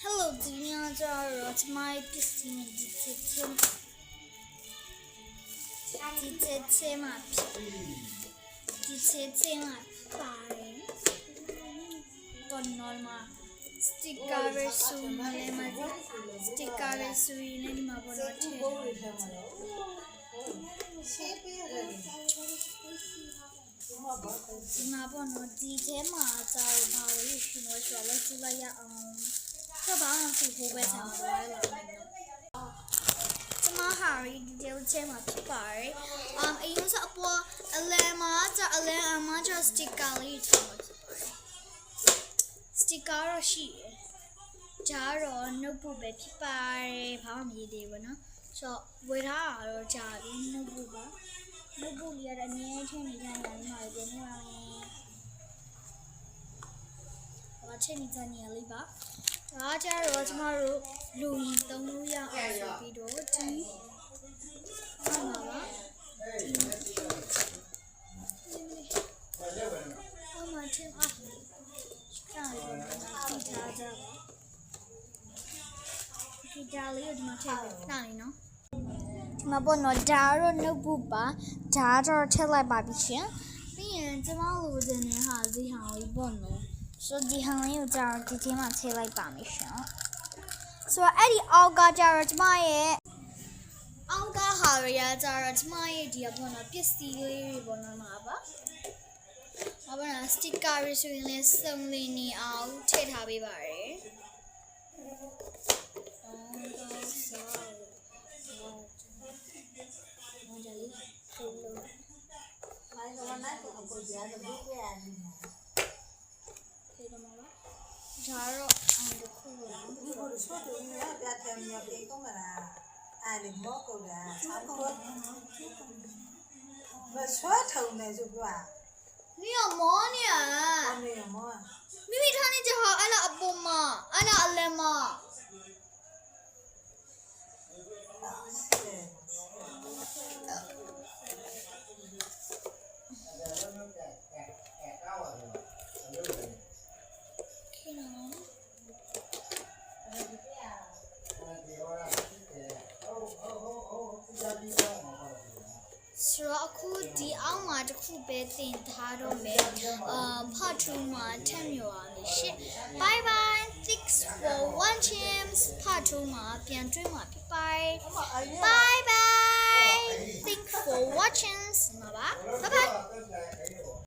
Hello ဒီနေ့ကျတော့ကျမရဲ့ပစ္စည်းနဲ့ဒီချက်ချက်မှာပါတယ်တော့ normal sticker ပဲဆိုမှလည်းမသိ sticker ပဲဆိုရင်လည်းဒီမှာပေါ်တော့ထည့်ဒီမှာပေါ်တော့ဒီထဲမှာကျတော့ဘာလို့ရှိလို့ဆိုတော့ကြည့်လိုက်ရအောင်这把我皮肤被抢回来了。这么好一点钱嘛皮包儿，因为是不阿妈这 sticker 里头 sticker 是，假如你不被皮包儿，怕没得不呢？说为啥要假的你不吧？你不里的你天你看人买的你话呢？我天你在哪里吧？ဒါကြတော့ကျမတို့လူကြီးသုံးလို့ရအောင်ဆိုပြီးတော့ဒီဟာပါဒီအမချင်းအားရှာရအောင်ဒီထားကြပါဒီဒါလေးကိုဒီမှာထည့်ပေးနားနေနော်ဒီမှာပေါ့နော်ဒါတော့ notebook ပါဒါတော့ထည့်လိုက်ပါပြီရှင်ပြီးရင်ကျမလိုချင်တဲ့ဟာဒီဟာလေးပေါ့နော်ဆိုဒီဟန်လေးကိုကြာဒီထဲမှာထည့်လိုက်ပါမယ်ရှင်ဆိုတော့အဲ့ဒီအောက်ကကြာတော့ကျမရဲ့အောက်ကဟာရကြာတော့ကျမရဲ့ဒီကပေါ့နော်ပစ္စည်းလေးတွေပေါ့နော်မှာပါဘာပါလဲစတစ်ကာတွေဆိုရင်လည်းစုံလင်နေအောင်ထည့်ထားပေးပါရယ်ဒါတော့တခုလားဒီကိုဆိုတော့ညပြတ်တယ်ညပြေကုန်လာအဲ့ဒီမောက်ကုန်တာဆောင်းကုန်မဆွတ်ထုံနေဆိုကွာ你要摸呢没有摸咪咪他那只好按了阿婆嘛按了阿来嘛ဆိုတော့အခုဒီအောက်မှာတစ်ခုပဲတင်ထားတော့မယ်ဖတ်ထူမှာထက်မြော်အောင်လေရှစ် bye bye thanks for watching ဖတ်ထူမှာပြန်တွေ့မှာဖြစ်ပါတယ် bye bye thanks for watching မှာပါ bye bye